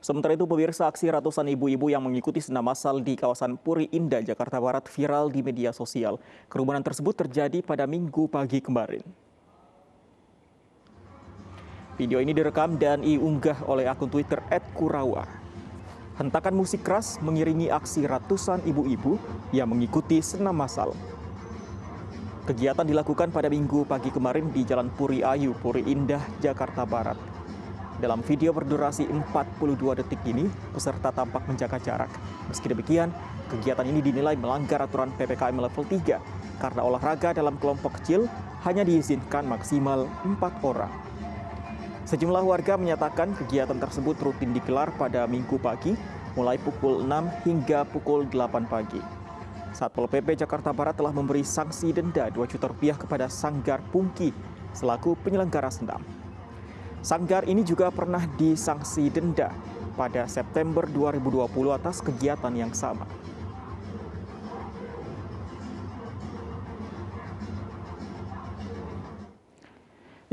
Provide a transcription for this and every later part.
Sementara itu, pemirsa, aksi ratusan ibu-ibu yang mengikuti senam massal di kawasan Puri Indah, Jakarta Barat viral di media sosial. Kerumunan tersebut terjadi pada Minggu pagi kemarin. Video ini direkam dan diunggah oleh akun Twitter @kurawa. Hentakan musik keras mengiringi aksi ratusan ibu-ibu yang mengikuti senam massal. Kegiatan dilakukan pada Minggu pagi kemarin di Jalan Puri Ayu, Puri Indah, Jakarta Barat. Dalam video berdurasi 42 detik ini, peserta tampak menjaga jarak. Meski demikian, kegiatan ini dinilai melanggar aturan PPKM level 3 karena olahraga dalam kelompok kecil hanya diizinkan maksimal 4 orang. Sejumlah warga menyatakan kegiatan tersebut rutin digelar pada Minggu pagi, mulai pukul 6 hingga pukul 8 pagi. Satpol PP Jakarta Barat telah memberi sanksi denda Rp2 juta kepada Sanggar Pungki selaku penyelenggara senam. Sanggar ini juga pernah disanksi denda pada September 2020 atas kegiatan yang sama.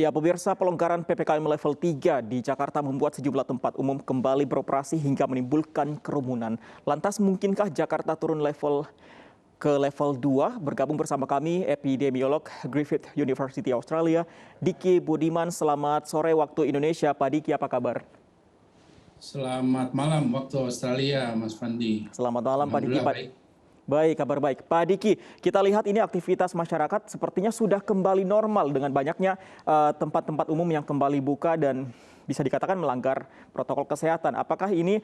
Ya, pemirsa, pelonggaran PPKM level 3 di Jakarta membuat sejumlah tempat umum kembali beroperasi hingga menimbulkan kerumunan. Lantas, mungkinkah Jakarta turun ke level 2? Bergabung bersama kami epidemiolog Griffith University Australia, Diki Budiman. Selamat sore waktu Indonesia. Pak Diki, apa kabar? Selamat malam waktu Australia, Mas Fandi. Selamat malam, Pak Diki. Baik. Baik, kabar baik. Pak Diki, kita lihat ini aktivitas masyarakat sepertinya sudah kembali normal dengan banyaknya tempat-tempat umum yang kembali buka dan bisa dikatakan melanggar protokol kesehatan. Apakah ini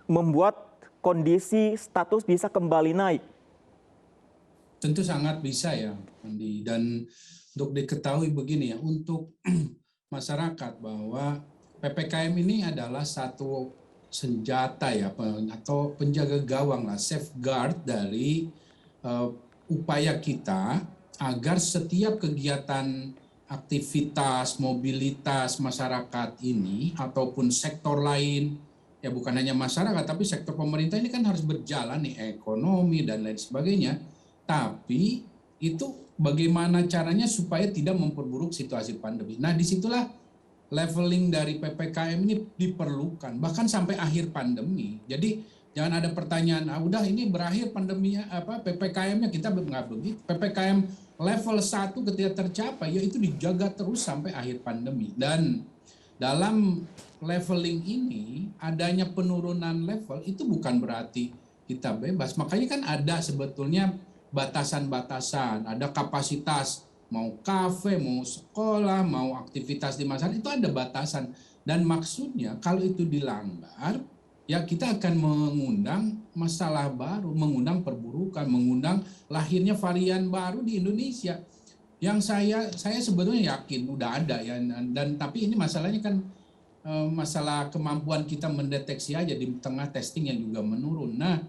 membuat kondisi status bisa kembali naik? Tentu sangat bisa ya, Andi. Dan untuk diketahui begini ya, untuk masyarakat bahwa PPKM ini adalah satu senjata ya, atau penjaga gawang lah, safeguard dari upaya kita agar setiap kegiatan aktivitas, mobilitas masyarakat ini ataupun sektor lain, ya bukan hanya masyarakat, tapi sektor pemerintah ini kan harus berjalan nih, ekonomi dan lain sebagainya. Tapi itu bagaimana caranya supaya tidak memperburuk situasi pandemi. Nah, disitulah leveling dari PPKM ini diperlukan, bahkan sampai akhir pandemi. Jadi jangan ada pertanyaan, udah ini berakhir pandeminya, PPKM-nya, kita nggak begitu. PPKM level 1 ketika tercapai, yaitu dijaga terus sampai akhir pandemi. Dan dalam leveling ini, adanya penurunan level itu bukan berarti kita bebas. Makanya kan ada sebetulnya batasan-batasan, ada kapasitas, mau kafe, mau sekolah, mau aktivitas di masyarakat, itu ada batasan. Dan maksudnya kalau itu dilanggar, ya kita akan mengundang masalah baru, mengundang perburukan, mengundang lahirnya varian baru di Indonesia. Yang saya sebetulnya yakin udah ada ya, dan tapi ini masalahnya kan masalah kemampuan kita mendeteksi aja di tengah testing yang juga menurun. Nah,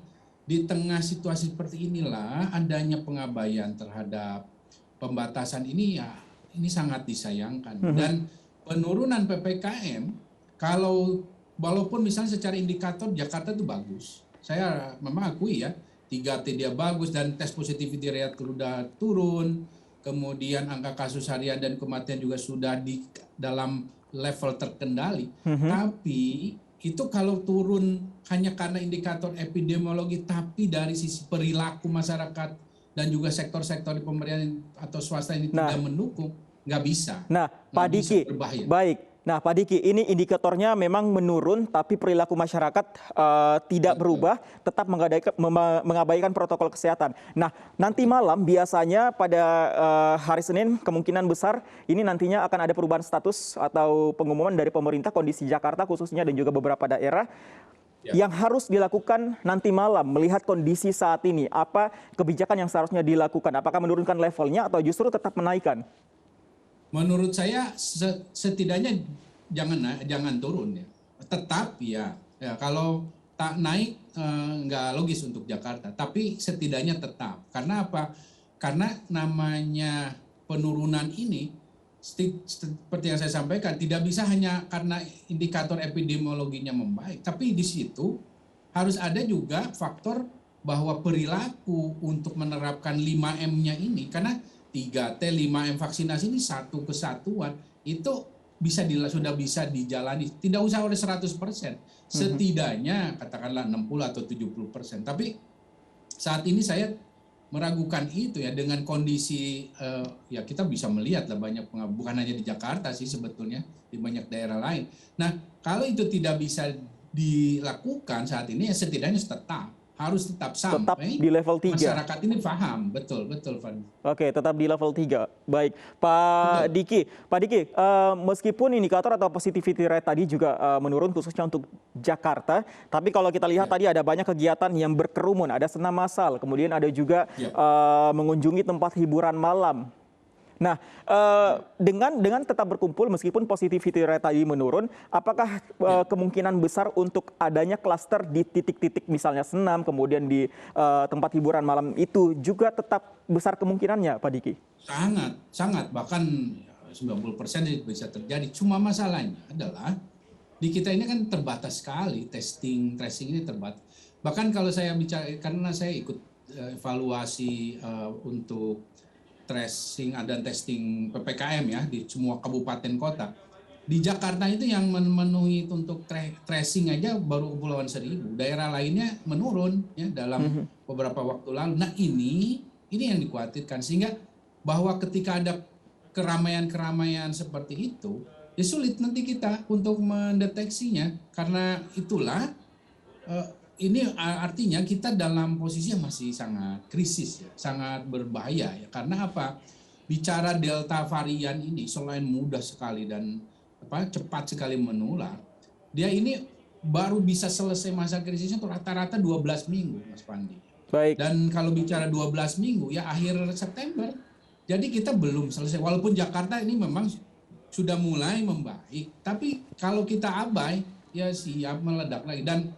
di tengah situasi seperti inilah adanya pengabaian terhadap pembatasan ini, ya ini sangat disayangkan. Dan penurunan PPKM, walaupun misalnya secara indikator Jakarta itu bagus, saya memang akui ya, 3T dia bagus dan tes positivity rate sudah turun, kemudian angka kasus harian dan kematian juga sudah di dalam level terkendali. Tapi itu kalau turun hanya karena indikator epidemiologi, tapi dari sisi perilaku masyarakat dan juga sektor-sektor di pemerintahan atau swasta ini tidak mendukung, nggak bisa. Nah, Pak Diki, baik. Nah, Pak Diki, ini indikatornya memang menurun, tapi perilaku masyarakat tidak berubah, tetap mengabaikan protokol kesehatan. Nah, nanti malam biasanya pada hari Senin kemungkinan besar ini nantinya akan ada perubahan status atau pengumuman dari pemerintah kondisi Jakarta khususnya dan juga beberapa daerah. Yang harus dilakukan nanti malam melihat kondisi saat ini, apa kebijakan yang seharusnya dilakukan? Apakah menurunkan levelnya atau justru tetap menaikkan? Menurut saya setidaknya jangan turun ya. Tetap ya kalau tak naik nggak logis untuk Jakarta. Tapi setidaknya tetap. Karena apa? Karena namanya penurunan ini seperti yang saya sampaikan, tidak bisa hanya karena indikator epidemiologinya membaik, tapi di situ harus ada juga faktor bahwa perilaku untuk menerapkan 5M-nya ini, karena 3T, 5M vaksinasi ini satu kesatuan, itu sudah bisa dijalani. Tidak usah oleh 100%, setidaknya katakanlah 60 atau 70%. Tapi saat ini saya meragukan itu ya, dengan kondisi ya kita bisa melihat lah banyak bukan hanya di Jakarta sih sebetulnya, di banyak daerah lain. Nah, kalau itu tidak bisa dilakukan saat ini ya setidaknya harus tetap sampai di level 3. masyarakat ini paham. Betul, Fadli. Oke, tetap di level 3. Baik, Pak Diki. Pak Diki, meskipun indikator atau positivity rate tadi juga menurun khususnya untuk Jakarta, tapi kalau kita lihat tadi ada banyak kegiatan yang berkerumun, ada senam massal, kemudian ada juga mengunjungi tempat hiburan malam. Nah, dengan tetap berkumpul meskipun positivity rate tadi menurun, apakah kemungkinan besar untuk adanya klaster di titik-titik misalnya senam, kemudian di tempat hiburan malam itu juga tetap besar kemungkinannya, Pak Diki? Sangat, bahkan 90% bisa terjadi. Cuma masalahnya adalah di kita ini kan terbatas sekali, tracing ini terbatas. Bahkan kalau saya bicara, karena saya ikut evaluasi untuk tracing dan testing PPKM ya di semua kabupaten kota. Di Jakarta itu yang memenuhi untuk tracing aja baru Kepulauan Seribu. Daerah lainnya menurun ya dalam beberapa waktu lalu. Nah, ini yang dikhawatirkan, sehingga bahwa ketika ada keramaian-keramaian seperti itu, ya sulit nanti kita untuk mendeteksinya. Karena itulah ini artinya kita dalam posisi yang masih sangat krisis ya, sangat berbahaya ya. Karena apa? Bicara Delta varian ini selain mudah sekali dan cepat sekali menular, dia ini baru bisa selesai masa krisisnya tuh rata-rata 12 minggu, Mas Pandi. Baik. Dan kalau bicara 12 minggu ya akhir September. Jadi kita belum selesai, walaupun Jakarta ini memang sudah mulai membaik, tapi kalau kita abai ya siap meledak lagi. Dan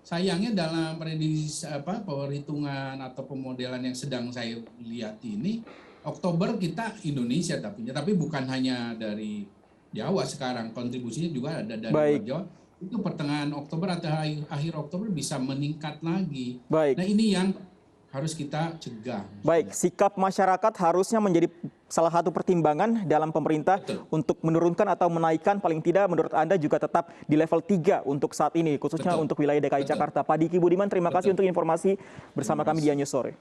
sayangnya dalam prediksi perhitungan atau pemodelan yang sedang saya lihat ini, Oktober kita Indonesia tapi bukan hanya dari Jawa sekarang, kontribusinya juga ada dari luar Jawa. Itu pertengahan Oktober atau akhir Oktober bisa meningkat lagi. Baik. Nah, ini yang harus kita cegah. Baik, sikap masyarakat harusnya menjadi salah satu pertimbangan dalam pemerintah untuk menurunkan atau menaikkan, paling tidak menurut Anda juga tetap di level 3 untuk saat ini, khususnya untuk wilayah DKI Jakarta. Pak Diki Budiman, terima kasih untuk informasi bersama kami di News Sore.